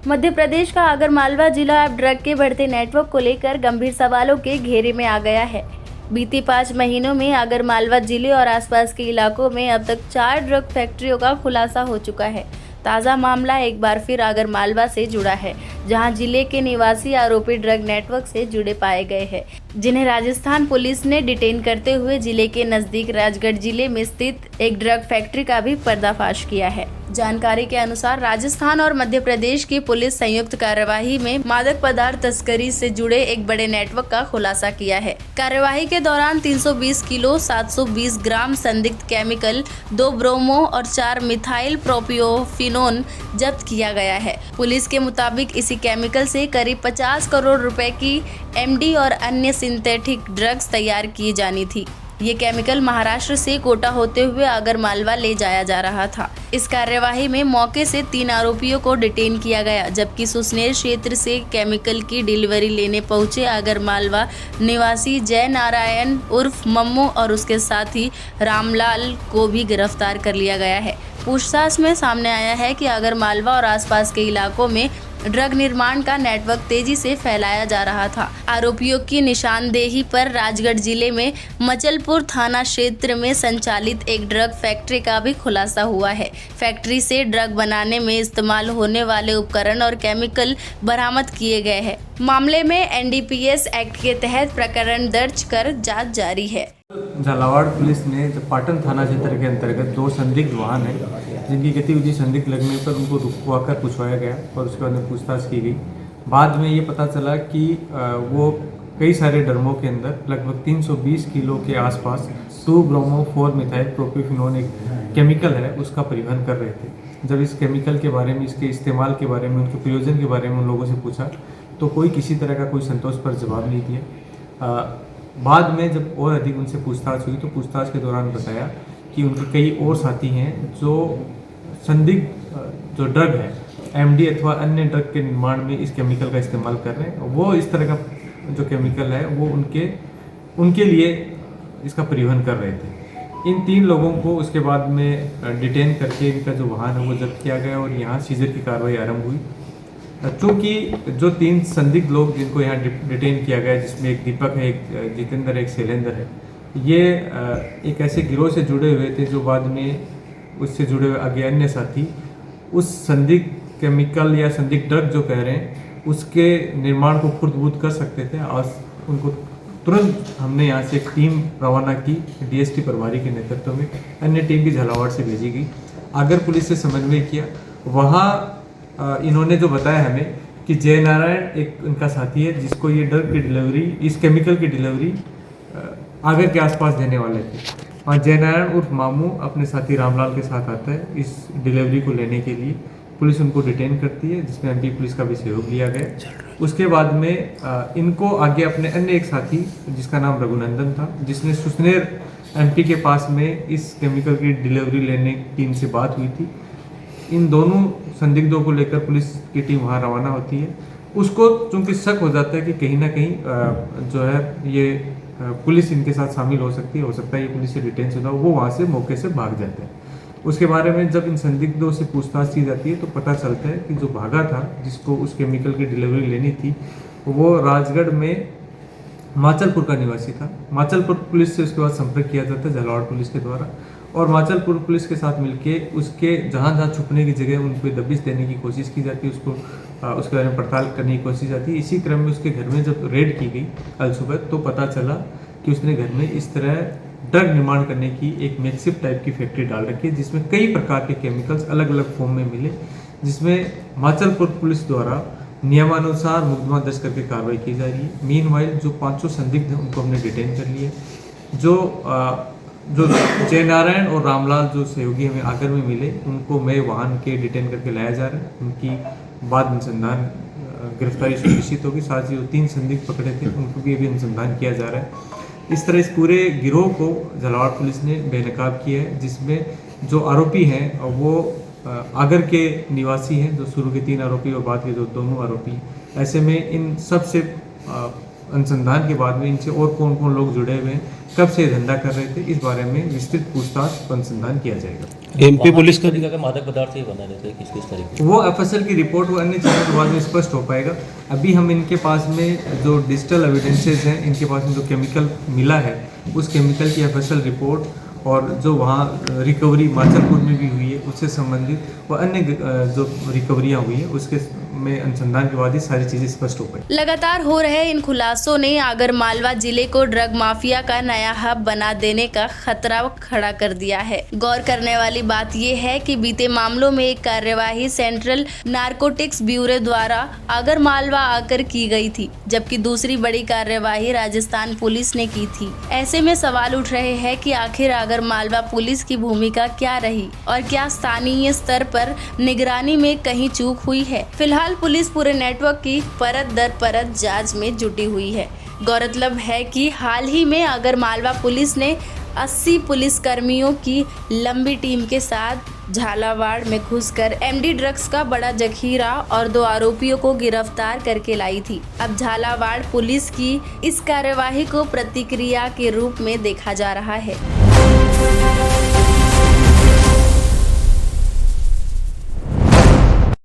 मध्य प्रदेश का आगरमालवा जिला अब ड्रग के बढ़ते नेटवर्क को लेकर गंभीर सवालों के घेरे में आ गया है। बीते 5 महीनों में आगरमालवा जिले और आसपास के इलाकों में अब तक 4 ड्रग फैक्ट्रियों का खुलासा हो चुका है। ताज़ा मामला एक बार फिर आगरमालवा से जुड़ा है, जहां जिले के निवासी आरोपी ड्रग नेटवर्क से जुड़े पाए गए हैं, जिन्हें राजस्थान पुलिस ने डिटेन करते हुए जिले के नजदीक राजगढ़ जिले में स्थित एक ड्रग फैक्ट्री का भी पर्दाफाश किया है। जानकारी के अनुसार राजस्थान और मध्य प्रदेश की पुलिस संयुक्त कार्यवाही में मादक पदार्थ तस्करी से जुड़े एक बड़े नेटवर्क का खुलासा किया है। कार्यवाही के दौरान 320 किलो 720 ग्राम संदिग्ध केमिकल, 2 ब्रोमो और 4 मिथाइल प्रोपियोफिनोन जब्त किया गया है। पुलिस के मुताबिक इसी केमिकल से करीब 50 करोड़ रुपए की एमडी और अन्य सिंथेटिक ड्रग्स तैयार की जानी थी। ये केमिकल महाराष्ट्र से कोटा होते हुए आगरमालवा ले जाया जा रहा था। इस कार्यवाही में मौके से 3 आरोपियों को डिटेन किया गया, जबकि सुसनेर क्षेत्र से केमिकल की डिलीवरी लेने पहुंचे आगरमालवा निवासी जय नारायण उर्फ मम्मू और उसके साथी रामलाल को भी गिरफ्तार कर लिया गया है। पूछताछ में सामने आया है कि आगरमालवा और आसपास के इलाकों में ड्रग निर्माण का नेटवर्क तेजी से फैलाया जा रहा था। आरोपियों की निशानदेही पर राजगढ़ जिले में मचलपुर थाना क्षेत्र में संचालित एक ड्रग फैक्ट्री का भी खुलासा हुआ है। फैक्ट्री से ड्रग बनाने में इस्तेमाल होने वाले उपकरण और केमिकल बरामद किए गए हैं। मामले में एनडीपीएस एक्ट के तहत प्रकरण दर्ज कर जांच जारी है। झालावाड़ पुलिस ने पाटन थाना क्षेत्र के अंतर्गत 2 संदिग्ध वाहन है जिनकी गतिविधि संदिग्ध लगने पर उनको रुकवाकर पूछवाया गया और उसके बाद में पूछताछ की गई। बाद में ये पता चला कि वो कई सारे ड्रमों के अंदर लगभग 320 किलो के आसपास 2 ब्रोमो 4 मिथाइल प्रोपियोफिनोन एक केमिकल है उसका परिवहन कर रहे थे। जब इस केमिकल के बारे में, इसके इस्तेमाल के बारे में, उनके प्रयोजन के बारे में उन लोगों से पूछा तो कोई किसी तरह का कोई संतोषपर जवाब नहीं दिया। बाद में जब और अधिक उनसे पूछताछ हुई तो पूछताछ के दौरान बताया कि उनके कई और साथी हैं जो संदिग्ध जो ड्रग है एमडी अथवा अन्य ड्रग के निर्माण में इस केमिकल का इस्तेमाल कर रहे हैं। वो इस तरह का जो केमिकल है वो उनके लिए इसका परिवहन कर रहे थे। इन 3 लोगों को उसके बाद में डिटेन करके इनका जो वाहन है वो जब्त किया गया और यहाँ सीजर की कार्रवाई आरंभ हुई। चूँकि जो 3 संदिग्ध लोग जिनको यहाँ डिटेन किया गया, जिसमें एक दीपक है, एक जितेंद्र, एक शैलेंद्र है, ये एक ऐसे गिरोह से जुड़े हुए थे जो बाद में उससे जुड़े हुए आगे अन्य साथी उस संदिग्ध केमिकल या संदिग्ध ड्रग जो कह रहे हैं उसके निर्माण को खुर्द-बुर्द कर सकते थे। आज उनको तुरंत हमने यहाँ से एक टीम रवाना की डीएसपी प्रभारी के नेतृत्व में, अन्य टीम भी झालावाड़ से भेजी गई। आगर पुलिस से समन्वय किया। वहाँ इन्होंने जो बताया हमें कि जय नारायण एक उनका साथी है जिसको ये ड्रग की डिलीवरी, इस केमिकल की डिलीवरी आगर के आसपास देने वाले थे। और जय नारायण उर्फ मामू अपने साथी रामलाल के साथ आता है इस डिलीवरी को लेने के लिए। पुलिस उनको डिटेन करती है जिसमें एमपी पुलिस का भी सहयोग लिया गया। उसके बाद में इनको आगे अपने अन्य एक साथी जिसका नाम रघुनंदन था, जिसने सुसनेर एमपी के पास में इस केमिकल की डिलीवरी लेने की इनसे बात हुई थी। इन दोनों संदिग्धों को लेकर पुलिस की टीम वहाँ रवाना होती है। उसको चूँकि शक हो जाता है कि कहीं ना कहीं जो है ये पुलिस इनके साथ शामिल हो सकती है, ये पुलिस से डिटेन शुदा, वो वहाँ से मौके से भाग जाते हैं। उसके बारे में जब इन संदिग्धों से पूछताछ की जाती है तो पता चलता है कि जो भागा था, जिसको उस केमिकल की डिलीवरी लेनी थी, वो राजगढ़ में माचलपुर का निवासी था। माचलपुर पुलिस से उसके बाद संपर्क किया जाता है झालावाड़ पुलिस के द्वारा और माचलपुर पुलिस के साथ मिलके उसके जहाँ छुपने की जगह उन पर दबिश देने की कोशिश की जाती है, उसके बारे में पड़ताल करने की कोशिश जाती है। इसी क्रम में उसके घर में जब रेड की गई कल सुबह तो पता चला कि उसने घर में इस तरह ड्रग निर्माण करने की एक मैक्सिव टाइप की फैक्ट्री डाल रखी है जिसमें कई प्रकार के केमिकल्स अलग अलग फॉर्म में मिले, जिसमें माचलपुर पुलिस द्वारा नियमानुसार मुकदमा दर्ज करके कार्रवाई की जा रही है। मीनवाइल जो 500 संदिग्ध हैं उनको हमने डिटेन कर लिया। जो जय नारायण और रामलाल जो सहयोगी हमें आगर में मिले उनको मैं वाहन के डिटेन करके लाया जा रहा है। उनकी बाद अनुसंधान गिरफ्तारी सुनिश्चित होगी। साथ ही जो 3 संदिग्ध पकड़े थे उनको भी अभी अनुसंधान किया जा रहा है। इस तरह इस पूरे गिरोह को झालावाड़ पुलिस ने बेनकाब किया है, जिसमें जो आरोपी हैं वो आगर के निवासी हैं, जो शुरू के 3 आरोपी और बाद के जो दोनों आरोपी। ऐसे में इन सब से अनुसंधान के बाद में इनसे और कौन कौन लोग जुड़े हुए हैं, कब से धंधा कर रहे थे, इस बारे में विस्तृत पूछताछ अनुसंधान किया जाएगा। एमपी पुलिस का तरीका के मादक पदार्थ ही बना देते हैं किस तरीके वो एफएसएल की रिपोर्ट व अन्य चीज़ों के बाद में स्पष्ट हो पाएगा। अभी हम इनके पास में जो डिजिटल एविडेंसेस हैं, इनके पास में जो केमिकल मिला है, उस केमिकल की एफएसएल रिपोर्ट और जो वहाँ रिकवरी माचलपुर में भी हुई है उससे संबंधित व अन्य जो रिकवरियाँ हुई है उसके में अनुसंधान के बाद ही सारी चीज़ें स्पष्ट हो पाई। लगातार हो रहे इन खुलासों ने आगर मालवा जिले को ड्रग माफिया का नया हब बना देने का खतरा खड़ा कर दिया है। गौर करने वाली बात यह है कि बीते मामलों में एक कार्यवाही सेंट्रल नारकोटिक्स ब्यूरो द्वारा आगर मालवा आकर की गई थी, जबकि दूसरी बड़ी कार्यवाही राजस्थान पुलिस ने की थी। ऐसे में सवाल उठ रहे हैं कि आखिर आगर मालवा पुलिस की भूमिका क्या रही और क्या स्थानीय स्तर पर निगरानी में कहीं चूक हुई है। फिलहाल पुलिस पूरे नेटवर्क की परत दर परत जांच में जुटी हुई है। गौरतलब है कि हाल ही में आगर मालवा पुलिस ने 80 पुलिस कर्मियों की लंबी टीम के साथ झालावाड़ में घुसकर एमडी ड्रग्स का बड़ा जखीरा और 2 आरोपियों को गिरफ्तार करके लाई थी। अब झालावाड़ पुलिस की इस कार्यवाही को प्रतिक्रिया के रूप में देखा जा रहा है।